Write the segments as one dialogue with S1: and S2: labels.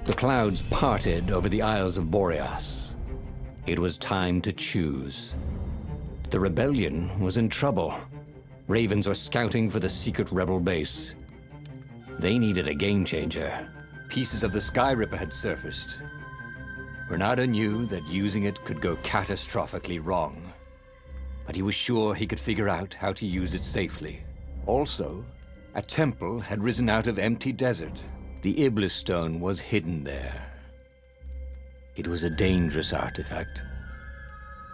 S1: The clouds parted over the Isles of Boreas. It was time to choose. The rebellion was in trouble. Ravens were scouting for the secret rebel base. They needed a game changer. Pieces of the Sky Ripper had surfaced. Renato knew that using it could go catastrophically wrong, but he was sure he could figure out how to use it safely. Also, a temple had risen out of empty desert. The Iblis stone was hidden there. It was a dangerous artifact.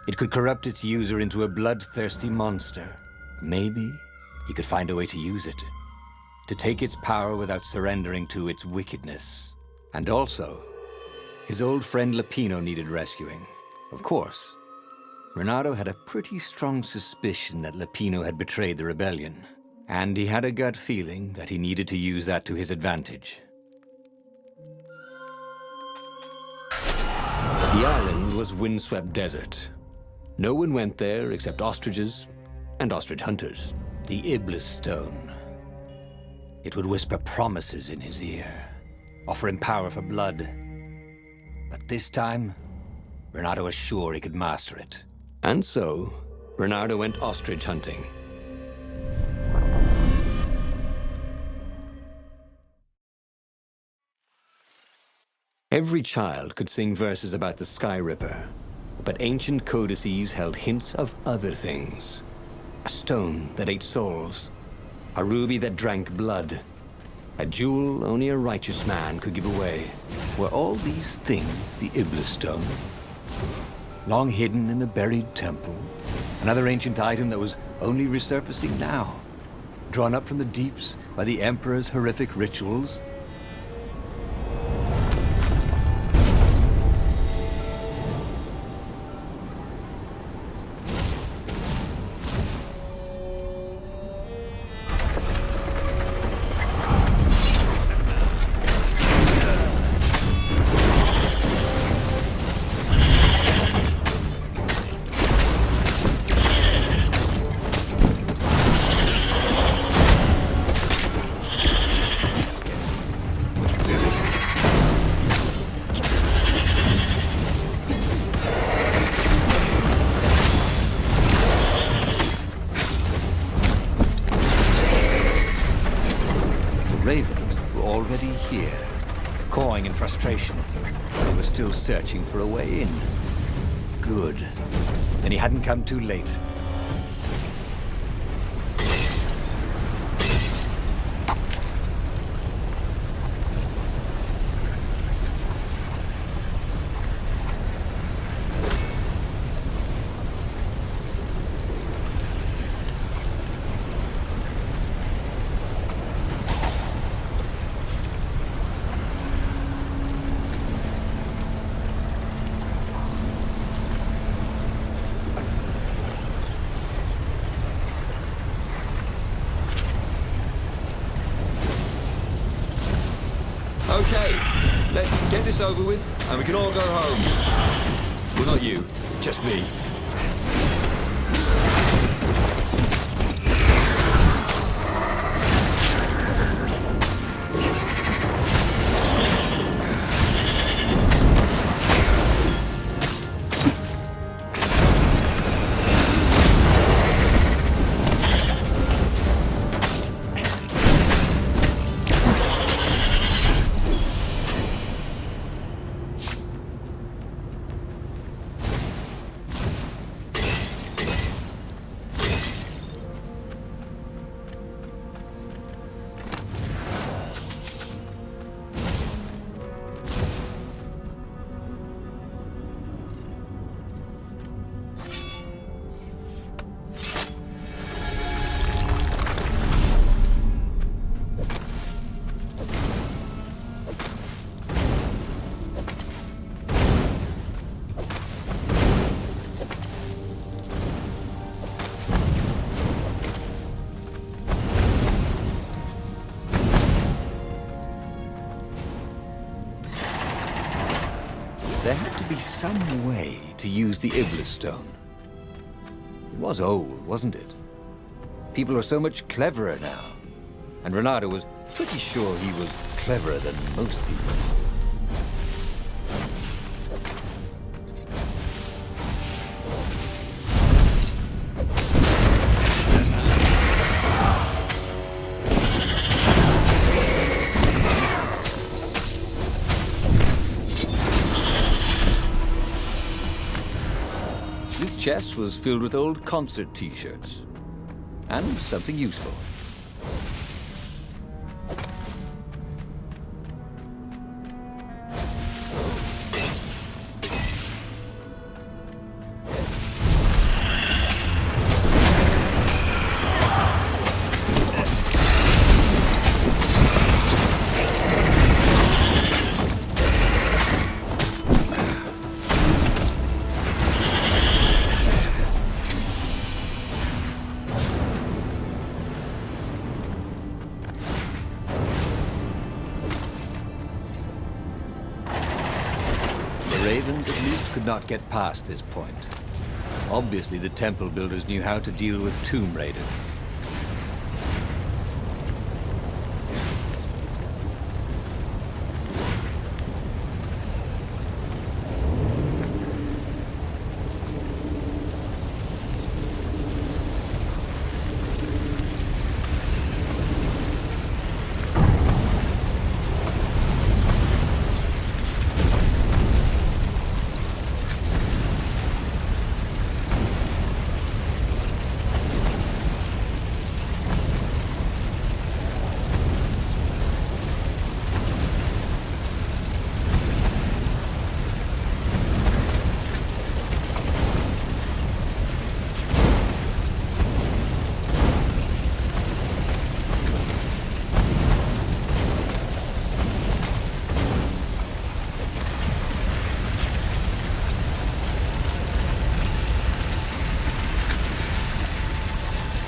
S1: It could corrupt its user into a bloodthirsty monster. Maybe he could find a way to use it, to take its power without surrendering to its wickedness. And also, his old friend Lapino needed rescuing. Of course, Renato had a pretty strong suspicion that Lapino had betrayed the rebellion, and he had a gut feeling that he needed to use that to his advantage. The island was windswept desert. No one went there except ostriches and ostrich hunters. The Iblis stone. It would whisper promises in his ear, offer him power for blood. But this time, Renato was sure he could master it. And so, Renato went ostrich hunting. Every child could sing verses about the Sky Ripper, but ancient codices held hints of other things. A stone that ate souls, a ruby that drank blood, a jewel only a righteous man could give away. Were all these things the Iblis stone? Long hidden in a buried temple? Another ancient item that was only resurfacing now? Drawn up from the deeps by the Emperor's horrific rituals? Cawing in frustration. They were still searching for a way in. Good. Then he hadn't come too late.
S2: Okay, let's get this over with, and we can all go home. Well, not you, just me.
S1: There had to be some way to use the Iblis stone. It was old, wasn't it? People are so much cleverer now. And Renato was pretty sure he was cleverer than most people.
S3: This chest was filled with old concert t-shirts. And something useful. Ravens at least could not get past this point. Obviously, the temple builders knew how to deal with tomb raiders.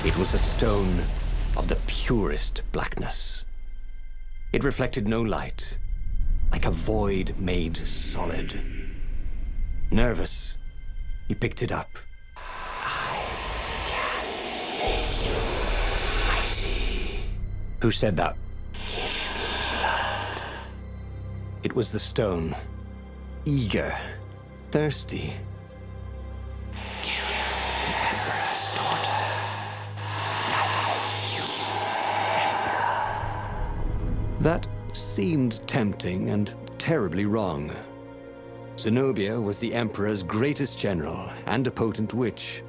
S1: It was a stone of the purest blackness. It reflected no light, like a void made solid. Nervous, he picked it up. I can make you mighty. Who said that? Give blood. It was the stone, eager, thirsty. Kill the Emperor's daughter. That seemed tempting and terribly wrong. Zenobia was the Emperor's greatest general and a potent witch.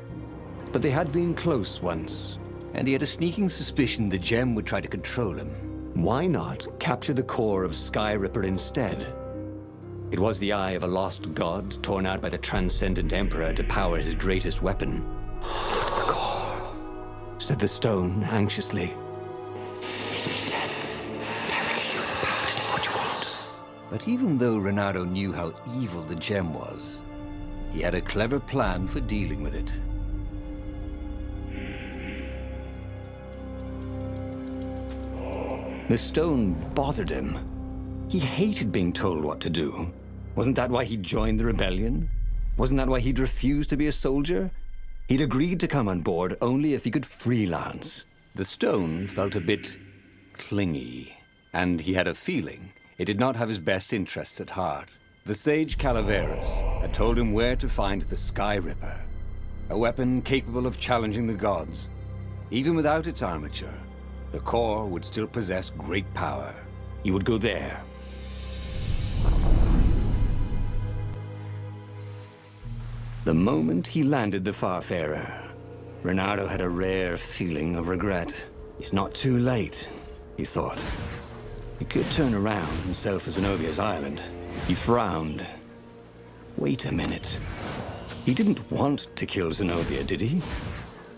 S1: But they had been close once.
S3: And he had a sneaking suspicion the gem would try to control him.
S1: Why not capture the core of Sky Ripper instead? It was the eye of a lost god torn out by the transcendent Emperor to power his greatest weapon. "It's the core," said the stone anxiously.
S3: But even though Renato knew how evil the gem was, he had a clever plan for dealing with it.
S1: The stone bothered him. He hated being told what to do. Wasn't that why he joined the rebellion? Wasn't that why he'd refused to be a soldier? He'd agreed to come on board only if he could freelance.
S3: The stone felt a bit clingy, and he had a feeling it did not have his best interests at heart. The sage Calaveras had told him where to find the Sky Ripper, a weapon capable of challenging the gods. Even without its armature, the core would still possess great power.
S1: He would go there. The moment he landed the Farfarer, Renato had a rare feeling of regret. It's not too late, he thought. He could turn around and sail for Zenobia's island. He frowned. Wait a minute. He didn't want to kill Zenobia, did he?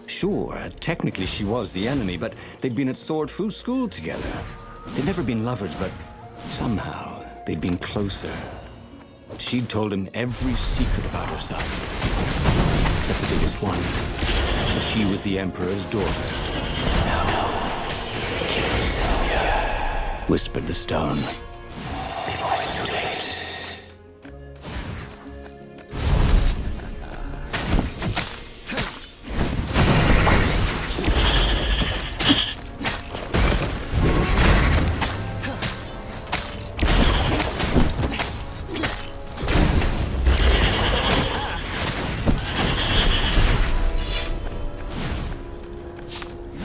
S1: Sure, technically she was the enemy, but they'd been at sword food school together. They'd never been lovers, but somehow they'd been closer. She'd told him every secret about herself, except the biggest one, that she was the Emperor's daughter. No. Whispered the stone. Before it's too late.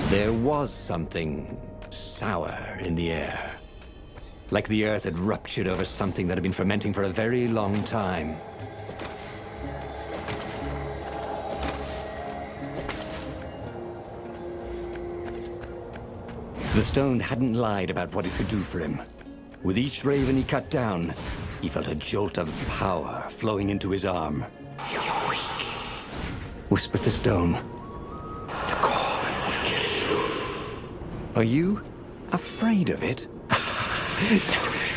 S1: There was something sour in the air. Like the earth had ruptured over something that had been fermenting for a very long time. The stone hadn't lied about what it could do for him. With each raven he cut down, he felt a jolt of power flowing into his arm. "You're weak," whispered the stone. "The core will kill you." "Are you afraid of it?"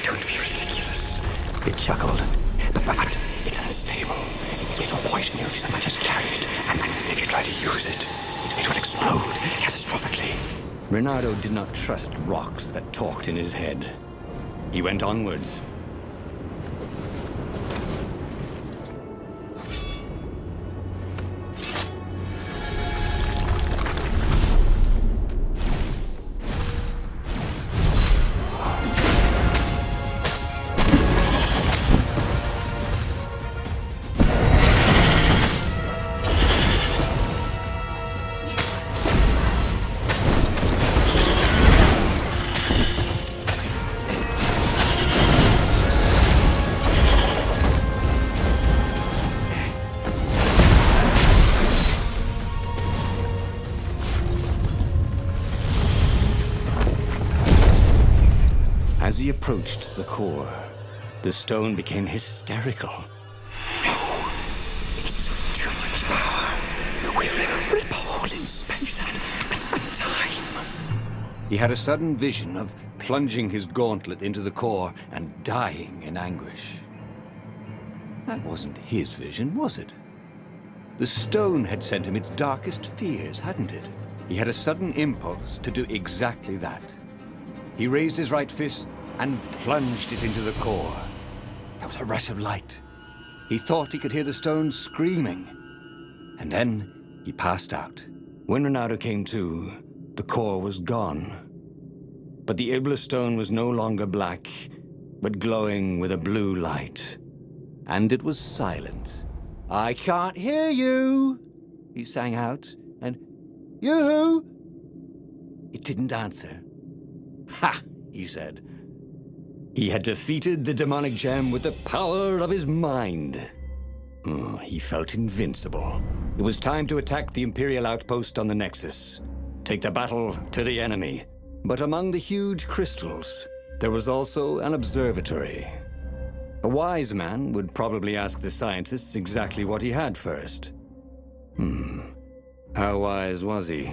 S4: Don't be ridiculous. It chuckled. But it's unstable. It will poison you if so much as carry it. And if you try to use it, it will explode catastrophically.
S1: Reynardo did not trust rocks that talked in his head. He went onwards. As he approached the core, the stone became hysterical.
S4: It's too much power. We will rip a hole in space and time.
S3: He had a sudden vision of plunging his gauntlet into the core and dying in anguish. That wasn't his vision, was it? The stone had sent him its darkest fears, hadn't it? He had a sudden impulse to do exactly that. He raised his right fist and plunged it into the core. There was a rush of light. He thought he could hear the stone screaming. And then he passed out.
S1: When Reynardo came to, the core was gone. But the Iblis stone was no longer black, but glowing with a blue light. And it was silent. "I can't hear you," he sang out, and "Yoo-hoo!" It didn't answer. "Ha!" he said. He had defeated the demonic gem with the power of his mind. He felt invincible. It was time to attack the Imperial outpost on the Nexus. Take the battle to the enemy. But among the huge crystals, there was also an observatory. A wise man would probably ask the scientists exactly what he had first. How wise was he?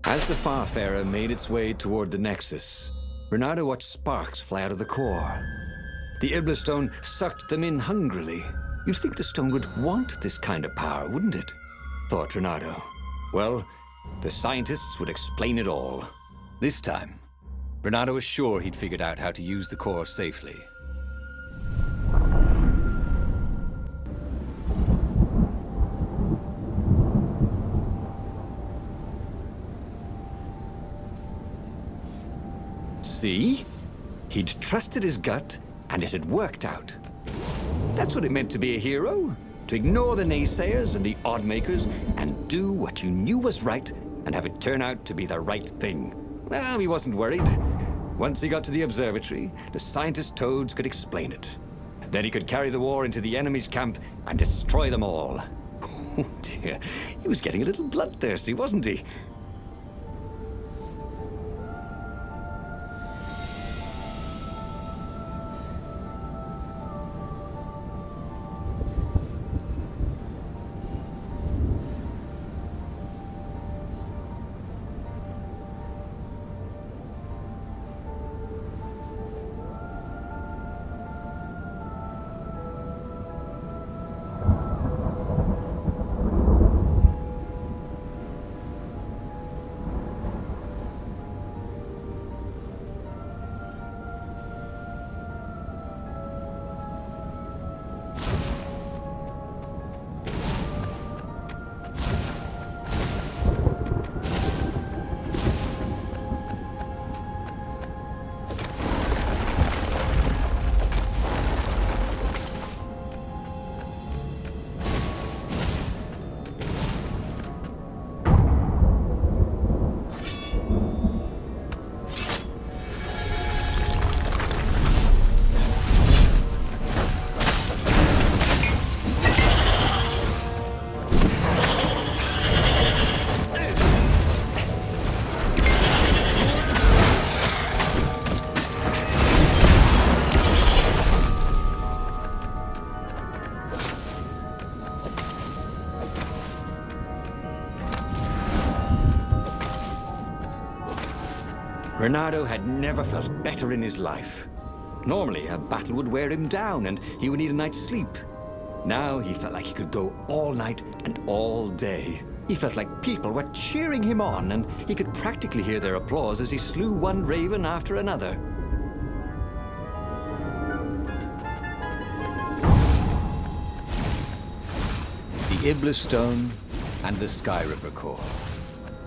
S1: As the Farfarer made its way toward the Nexus, Reynardo watched sparks fly out of the core. The Iblis stone sucked them in hungrily. You'd think the stone would want this kind of power, wouldn't it? Thought Reynardo. Well, the scientists would explain it all.
S3: This time, Reynardo was sure he'd figured out how to use the core safely.
S1: See? He'd trusted his gut, and it had worked out. That's what it meant to be a hero. To ignore the naysayers and the odd-makers, and do what you knew was right, and have it turn out to be the right thing. Well, he wasn't worried. Once he got to the observatory, the scientist toads could explain it. Then he could carry the war into the enemy's camp and destroy them all. Oh dear, he was getting a little bloodthirsty, wasn't he? Reynardo had never felt better in his life. Normally, a battle would wear him down and he would need a night's sleep. Now he felt like he could go all night and all day. He felt like people were cheering him on, and he could practically hear their applause as he slew one raven after another.
S3: The Iblis Stone and the Sky Ripper Core.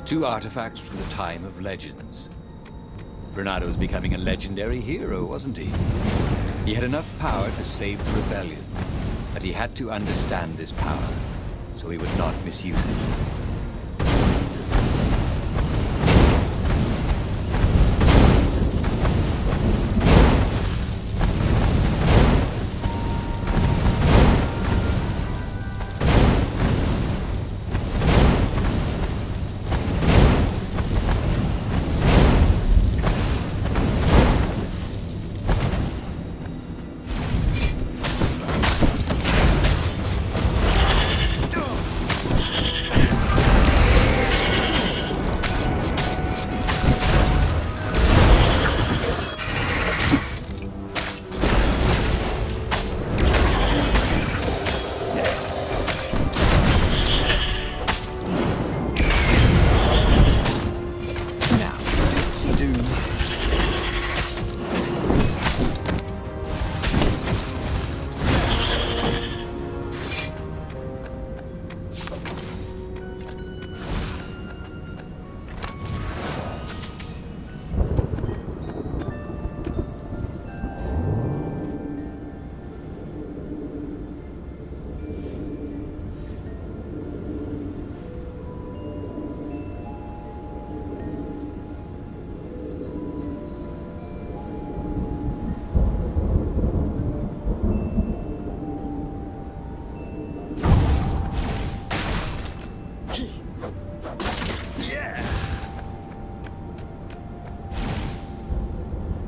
S3: Two artifacts from the time of legends. Reynardo was becoming a legendary hero, wasn't he? He had enough power to save the rebellion, but he had to understand this power, so he would not misuse it.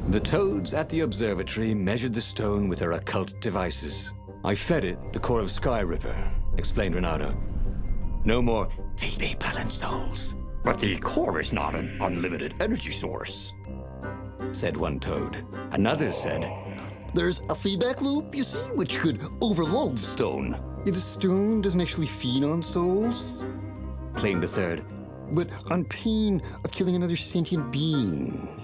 S1: The toads at the observatory measured the stone with their occult devices. I fed it the core of Sky Ripper, explained Reynardo. No more feed and souls. But the core is not an unlimited energy source, said one toad. Another said, there's a feedback loop, you see, which could overload the stone. The stone doesn't actually feed on souls, claimed a third, but on pain of killing another sentient being.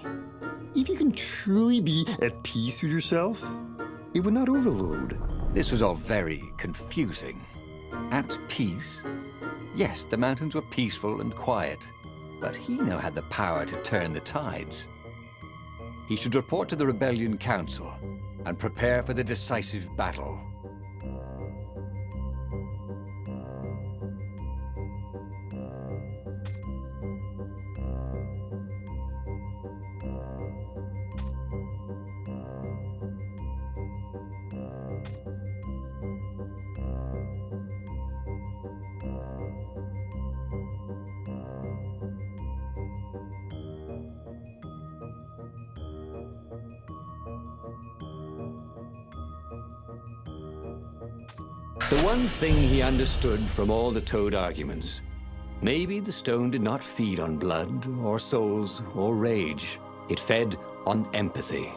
S1: If you can truly be at peace with yourself, it would not overload.
S3: This was all very confusing. At peace? Yes, the mountains were peaceful and quiet, but he now had the power to turn the tides. He should report to the Rebellion Council and prepare for the decisive battle.
S1: The one thing he understood from all the toad arguments, maybe the stone did not feed on blood or souls or rage. It fed on empathy.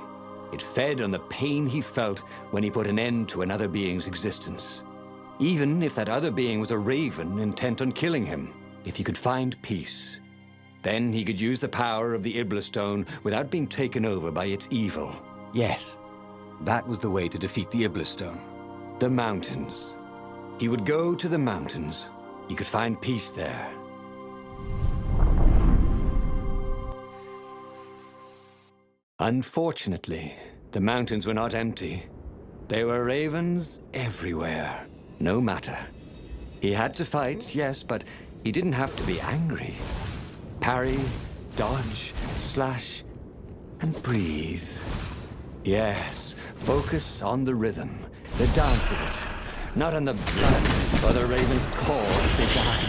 S1: It fed on the pain he felt when he put an end to another being's existence. Even if that other being was a raven intent on killing him. If he could find peace, then he could use the power of the Iblis Stone without being taken over by its evil.
S3: Yes, that was the way to defeat the Iblis Stone.
S1: The mountains. He would go to the mountains. He could find peace there. Unfortunately, the mountains were not empty. There were ravens everywhere. No matter. He had to fight, yes, but he didn't have to be angry. Parry, dodge, slash, and breathe. Yes, focus on the rhythm, the dance of it. Not on the blood or the raven's core as they died.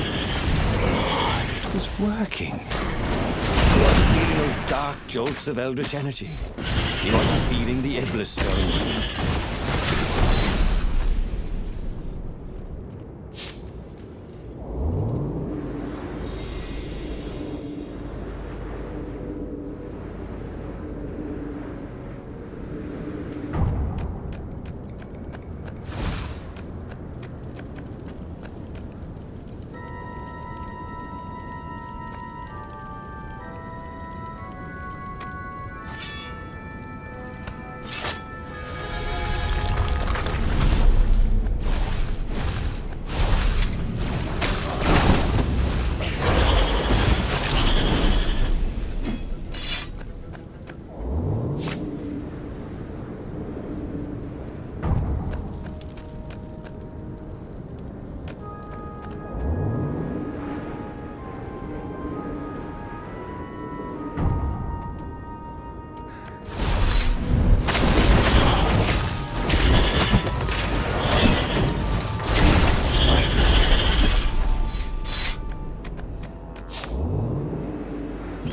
S1: It was working. He wasn't feeding those dark jolts of eldritch energy. He wasn't feeding the Iblis Stone.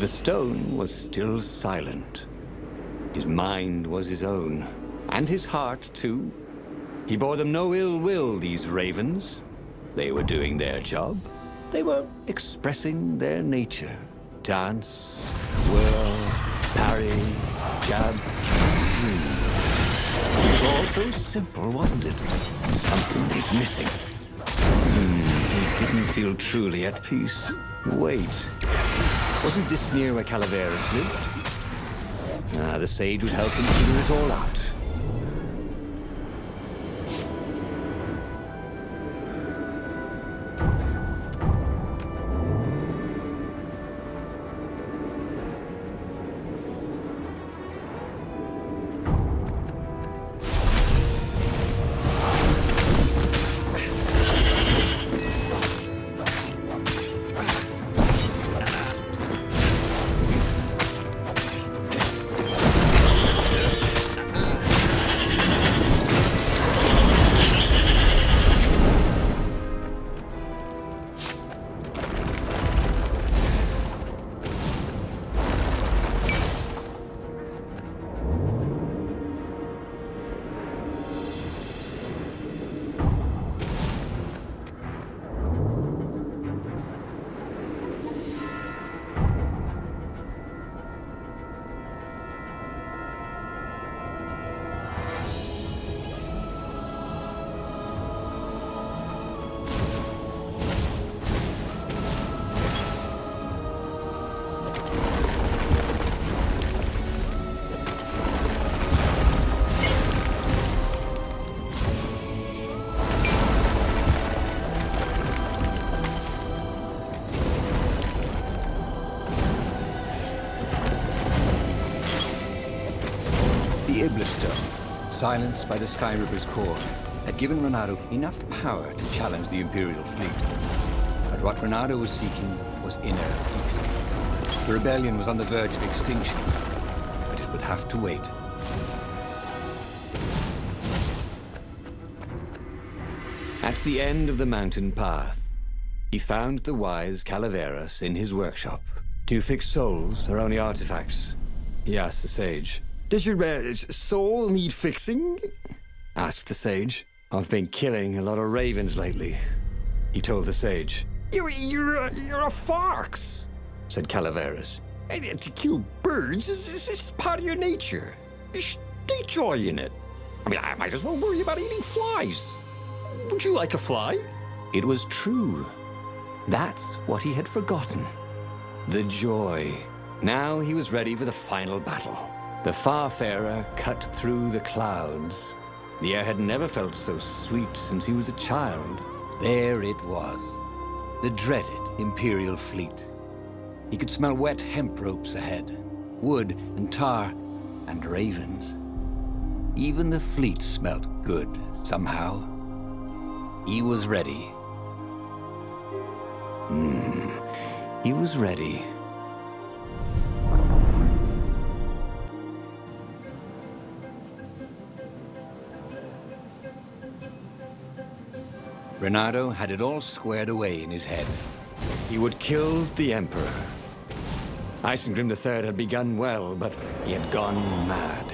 S3: the stone was still silent. His mind was his own, and his heart, too. He bore them no ill will, these ravens. They were doing their job. They were expressing their nature. Dance, whirl, parry, jab. It was all so simple, wasn't it? Something was missing. He didn't feel truly at peace. Wait. Wasn't this near where Calaveras lived? The sage would help him figure it all out. The Iblis Stone, silenced by the Sky Ripper's core, had given Renato enough power to challenge the Imperial fleet. But what Renato was seeking was inner peace. The rebellion was on the verge of extinction, but it would have to wait. At the end of the mountain path, he found the wise Calaveras in his workshop. "Do you fix souls or only artifacts?" he asked the sage.
S1: Does your soul need fixing?
S3: Asked the sage. "I've been killing a lot of ravens lately," he told the sage.
S1: You're a fox, said Calaveras. And to kill birds is part of your nature. Take joy in it. I mean, I might as well worry about eating flies. Would you like a fly?
S3: It was true. That's what he had forgotten. The joy. Now he was ready for the final battle. The Farfarer cut through the clouds. The air had never felt so sweet since he was a child. There it was. The dreaded Imperial fleet. He could smell wet hemp ropes ahead, wood and tar, and ravens. Even the fleet smelt good, somehow. He was ready. He was ready. Renato had it all squared away in his head. He would kill the Emperor. Isengrim III had begun well, but he had gone mad.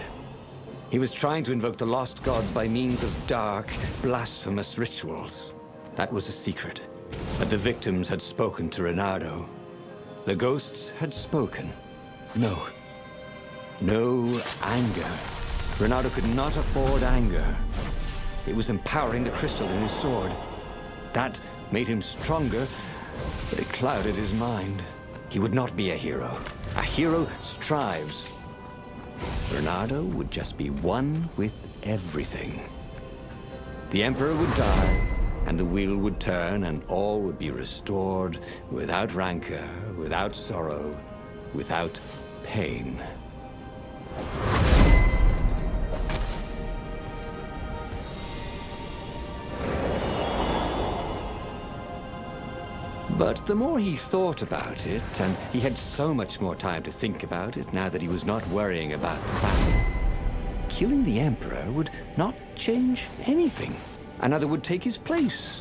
S3: He was trying to invoke the lost gods by means of dark, blasphemous rituals. That was a secret. But the victims had spoken to Renato. The ghosts had spoken. No anger. Renato could not afford anger. It was empowering the crystal in his sword. That made him stronger, but it clouded his mind. He would not be a hero. A hero strives. Renato would just be one with everything. The Emperor would die, and the wheel would turn, and all would be restored without rancor, without sorrow, without pain. But the more he thought about it, and he had so much more time to think about it now that he was not worrying about the battle, killing the Emperor would not change anything. Another would take his place.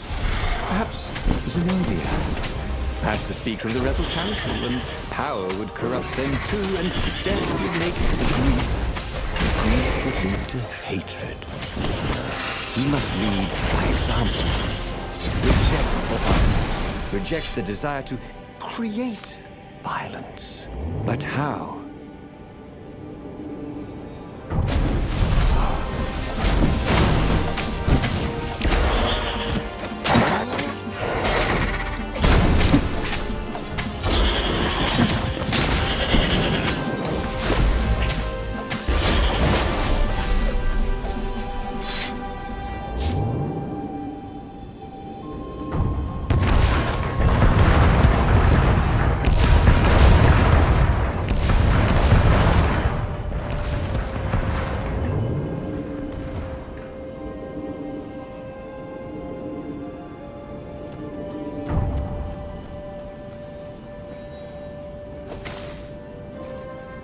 S3: Perhaps Zenobia. Perhaps the Speaker of the Rebel Council, and power would corrupt them too, and death would make grief would lead to hatred. He must lead by example. Reject the violence. Reject the desire to create violence. But how?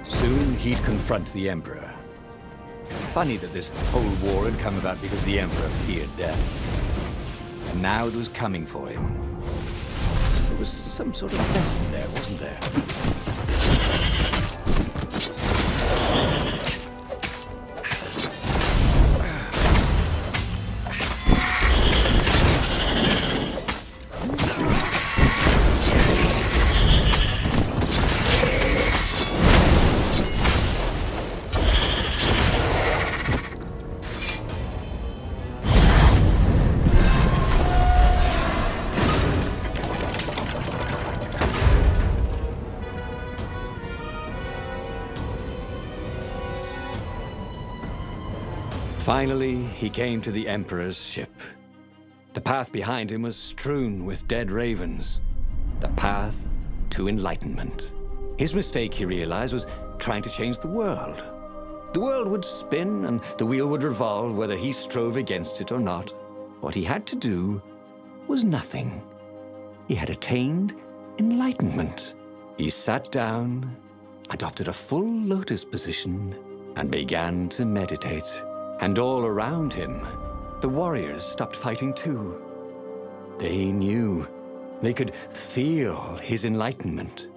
S3: Soon he'd confront the Emperor. Funny that this whole war had come about because the Emperor feared death. And now it was coming for him. There was some sort of lesson there, wasn't there? Finally, he came to the Emperor's ship. The path behind him was strewn with dead ravens. The path to enlightenment. His mistake, he realized, was trying to change the world. The world would spin and the wheel would revolve whether he strove against it or not. What he had to do was nothing. He had attained enlightenment. He sat down, adopted a full lotus position, and began to meditate. And all around him, the warriors stopped fighting too. They knew. They could feel his enlightenment.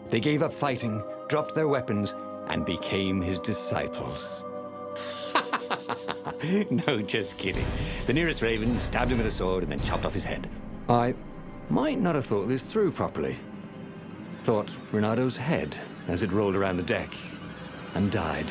S3: They gave up fighting, dropped their weapons, and became his disciples. No, just kidding. The nearest raven stabbed him with a sword and then chopped off his head. I might not have thought this through properly. Thought Renado's head as it rolled around the deck and died.